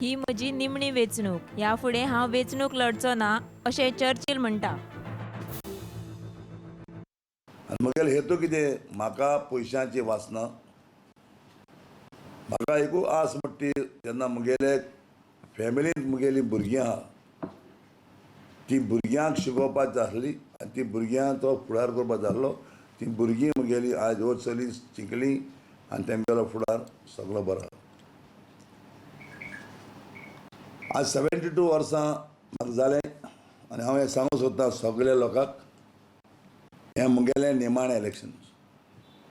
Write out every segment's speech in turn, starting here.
ही म्हजी निमणी वेंचणूक. ह्या फुडें हांव वेंचणूक लढचो ना अशें चर्चिल म्हणटा. आनी म्हगेलो हेतू कितें? म्हाका पयशांची वासना. म्हाका एकूच आस म्हणटा ती, जेन्ना म्हगेले फॅमिलींत म्हगेलीं भुरगीं आहा ती भुरग्यांक शिकोवपाची आसली आनी ती भुरग्यांक तो फुडार करपाक जाय आसलो. ती भुरगीं म्हगेलीं आयज वयर चली शिकलीं आनी तेंगेलो फुडार सगळो बरो आहा. आज 72 वर्सां म्हाका जालें आनी हांव हें सांगूंक सोदतां सगळ्या लोकांक, हें म्हगेलें निमाणें election.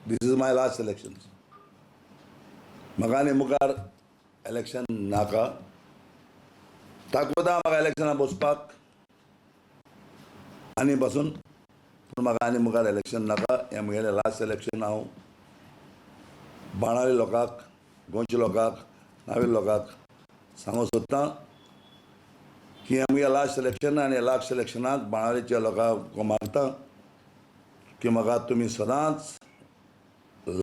This is my last election. म्हाका आनी मुखार इलेक्शन नाका. ताकवता म्हाका इलेक्शनाक बसपाक आनी बसून, पूण म्हाका आनी मुखार इलेक्शन नाका. हें म्हगेलें लास्ट इलेक्शन. हांव बाणावले लोकांक, गोंयच्या लोकांक, नावेल लोकांक सांगूंक सोदतां की हें म्हगेलें लास्ट इलेक्शन आनी लास्ट इलेक्शनाक बाणावलेच्या लोकांक मागतां की म्हाका तुमी सदांच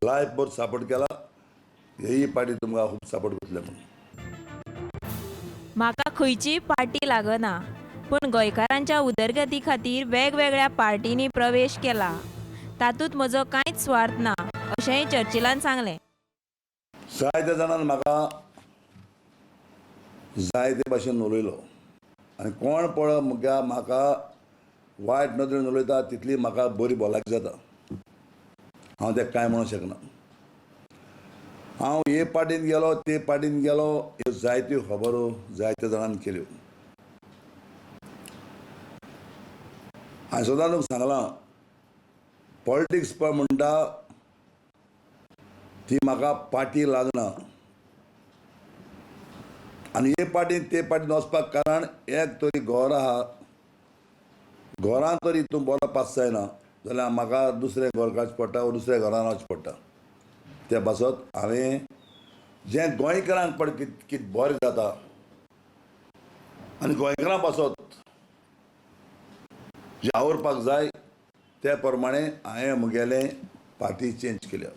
लायफ भर सपोर्ट केला. हेय पाटी तुमकां खूब सपोर्ट करतले म्हणून. म्हाका खंयचीय पार्टी लागना, पूण गोंयकारांच्या उदरगती खातीर वेगवेगळ्या पार्टींनी प्रवेश केला. तातूंत म्हजो कांयच स्वार्थ ना अशेंय चर्चिलान सांगलें. जायत्या जाणांनी म्हाका जायते भाशेन उलयलो आनी कोण पळय म्हाका वायट नदरेन उलयता तितली म्हाका बरी भलायकी जाता. हांव तेका कांय म्हणूंक शकना. हांव हे पार्टीन गेलो ते पार्टीन गेलो ह्यो जायत्यो खबरो जायत्या जाणांनी केल्यो. हांवें सदां तुका सांगलां, पॉलिटिक्स पळय म्हणटा ती म्हाका पार्टी लागना. आनी हे पार्टीन ते पार्टीन वचपाक कारण एक तरी घर आहा. घरांत तरी तूं बरो पास जायना जाल्यार म्हाका दुसरें घर काडचें पडटा वा दुसऱ्या घरान वचचें पडटा. त्या पासत हांवें जें गोंयकारांक पळय कितें बरें जाता आनी गोंयकारां पासत जें आवडपाक जाय त्या प्रमाणें हांवें म्हगेलें पार्टी चेंज केल्या.